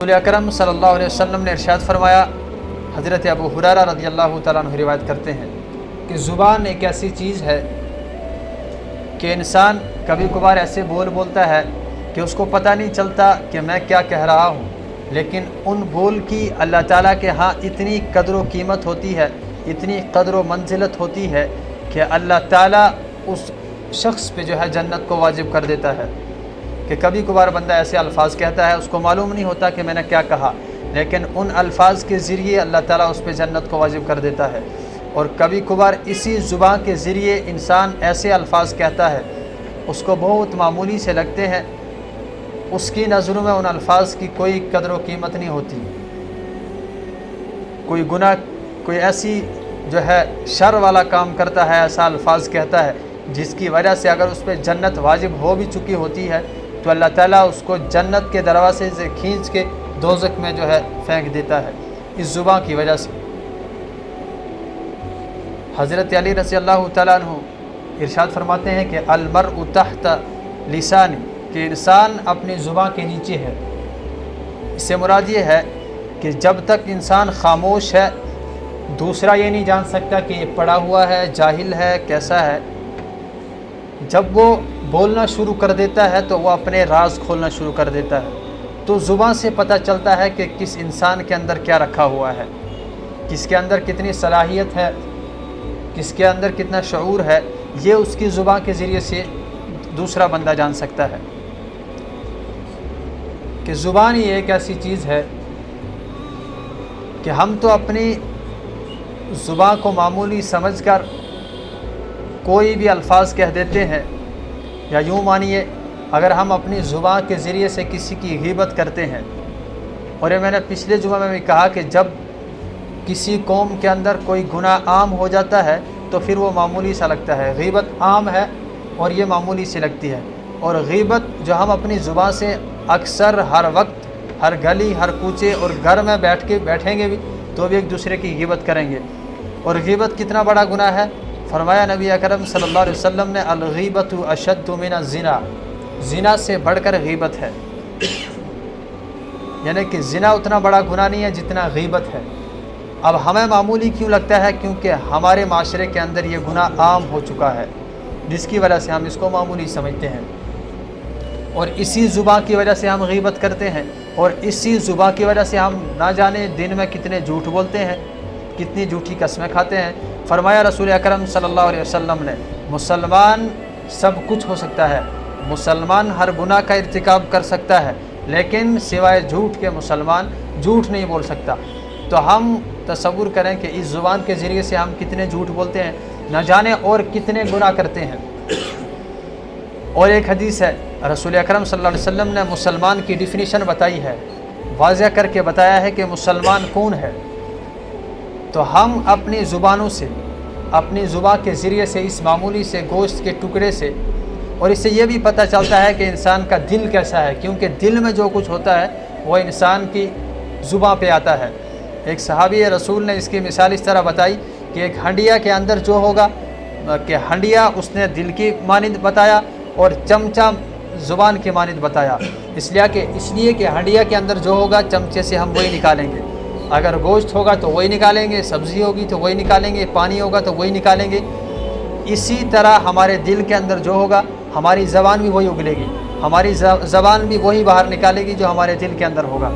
رسول اکرم صلی اللہ علیہ وسلم نے ارشاد فرمایا، حضرت ابو ہریرہ رضی اللہ تعالیٰ عنہ روایت کرتے ہیں کہ زبان ایک ایسی چیز ہے کہ انسان کبھی کبھار ایسے بولتا ہے کہ اس کو پتہ نہیں چلتا کہ میں کیا کہہ رہا ہوں، لیکن ان بول کی اللہ تعالیٰ کے ہاں اتنی قدر و قیمت ہوتی ہے، اتنی قدر و منزلت ہوتی ہے کہ اللہ تعالیٰ اس شخص پہ جنت کو واجب کر دیتا ہے۔ کہ کبھی کبھار بندہ ایسے الفاظ کہتا ہے، اس کو معلوم نہیں ہوتا کہ میں نے کیا کہا، لیکن ان الفاظ کے ذریعے اللہ تعالیٰ اس پہ جنت کو واجب کر دیتا ہے۔ اور کبھی کبھار اسی زبان کے ذریعے انسان ایسے الفاظ کہتا ہے، اس کو بہت معمولی سے لگتے ہیں، اس کی نظروں میں ان الفاظ کی کوئی قدر و قیمت نہیں ہوتی۔ کوئی گناہ، کوئی ایسی شر والا کام کرتا ہے، ایسا الفاظ کہتا ہے جس کی وجہ سے اگر اس پہ جنت واجب ہو بھی چکی ہوتی ہے تو اللہ تعالیٰ اس کو جنت کے دروازے سے کھینچ کے دوزخ میں پھینک دیتا ہے اس زبان کی وجہ سے۔ حضرت علی رضی اللہ تعالیٰ عنہ ارشاد فرماتے ہیں کہ المرء تحت لسانی، کہ انسان اپنی زبان کے نیچے ہے۔ اس سے مراد یہ ہے کہ جب تک انسان خاموش ہے دوسرا یہ نہیں جان سکتا کہ یہ پڑھا ہوا ہے، جاہل ہے، کیسا ہے۔ جب وہ بولنا شروع کر دیتا ہے تو وہ اپنے راز کھولنا شروع کر دیتا ہے، تو زبان سے پتہ چلتا ہے کہ کس انسان کے اندر کیا رکھا ہوا ہے، کس کے اندر کتنی صلاحیت ہے، کس کے اندر کتنا شعور ہے۔ یہ اس کی زبان کے ذریعے سے دوسرا بندہ جان سکتا ہے کہ زبان ہی ایک ایسی چیز ہے کہ ہم تو اپنی زبان کو معمولی سمجھ کر کوئی بھی الفاظ کہہ دیتے ہیں، یا یوں مانیے اگر ہم اپنی زبان کے ذریعے سے کسی کی غیبت کرتے ہیں، اور یہ میں نے پچھلے جمعہ میں بھی کہا کہ جب کسی قوم کے اندر کوئی گناہ عام ہو جاتا ہے تو پھر وہ معمولی سا لگتا ہے۔ غیبت عام ہے اور یہ معمولی سی لگتی ہے، اور غیبت جو ہم اپنی زبان سے اکثر ہر وقت، ہر گلی، ہر کوچے اور گھر میں بیٹھیں گے بھی تو بھی ایک دوسرے کی غیبت کریں گے۔ اور غیبت کتنا بڑا گناہ ہے؟ فرمایا نبی اکرم صلی اللہ علیہ وسلم نے، الغیبۃ اشد من الزنا، زنا سے بڑھ کر غیبت ہے۔ یعنی کہ زنا اتنا بڑا گناہ نہیں ہے جتنا غیبت ہے۔ اب ہمیں معمولی کیوں لگتا ہے؟ کیونکہ ہمارے معاشرے کے اندر یہ گناہ عام ہو چکا ہے، جس کی وجہ سے ہم اس کو معمولی سمجھتے ہیں، اور اسی زبان کی وجہ سے ہم غیبت کرتے ہیں، اور اسی زبان کی وجہ سے ہم نہ جانے دن میں کتنے جھوٹ بولتے ہیں، کتنی جھوٹی قسمیں کھاتے ہیں۔ فرمایا رسول اکرم صلی اللہ علیہ وسلم نے، مسلمان سب کچھ ہو سکتا ہے، مسلمان ہر گناہ کا ارتکاب کر سکتا ہے، لیکن سوائے جھوٹ کے مسلمان جھوٹ نہیں بول سکتا۔ تو ہم تصور کریں کہ اس زبان کے ذریعے سے ہم کتنے جھوٹ بولتے ہیں، نہ جانے اور کتنے گناہ کرتے ہیں۔ اور ایک حدیث ہے، رسول اکرم صلی اللہ علیہ وسلم نے مسلمان کی ڈیفینیشن بتائی ہے، واضح کر کے بتایا ہے کہ مسلمان کون ہے۔ تو ہم اپنی زبانوں سے، اپنی زبان کے ذریعے سے، اس معمولی سے گوشت کے ٹکڑے سے، اور اس سے یہ بھی پتہ چلتا ہے کہ انسان کا دل کیسا ہے، کیونکہ دل میں جو کچھ ہوتا ہے وہ انسان کی زبان پہ آتا ہے۔ ایک صحابی رسول نے اس کی مثال اس طرح بتائی کہ ایک ہنڈیا کے اندر جو ہوگا کہ ہنڈیا اس نے دل کی مانند بتایا اور چمچہ زبان کی مانند بتایا، اس لیے کہ ہنڈیا کے اندر جو ہوگا چمچے سے ہم وہی نکالیں گے، اگر گوشت ہوگا تو وہی نکالیں گے، سبزی ہوگی تو وہی نکالیں گے، پانی ہوگا تو وہی نکالیں گے۔ اسی طرح ہمارے دل کے اندر جو ہوگا ہماری زبان بھی وہی اگلے گی، ہماری زبان بھی وہی باہر نکالے گی جو ہمارے دل کے اندر ہوگا۔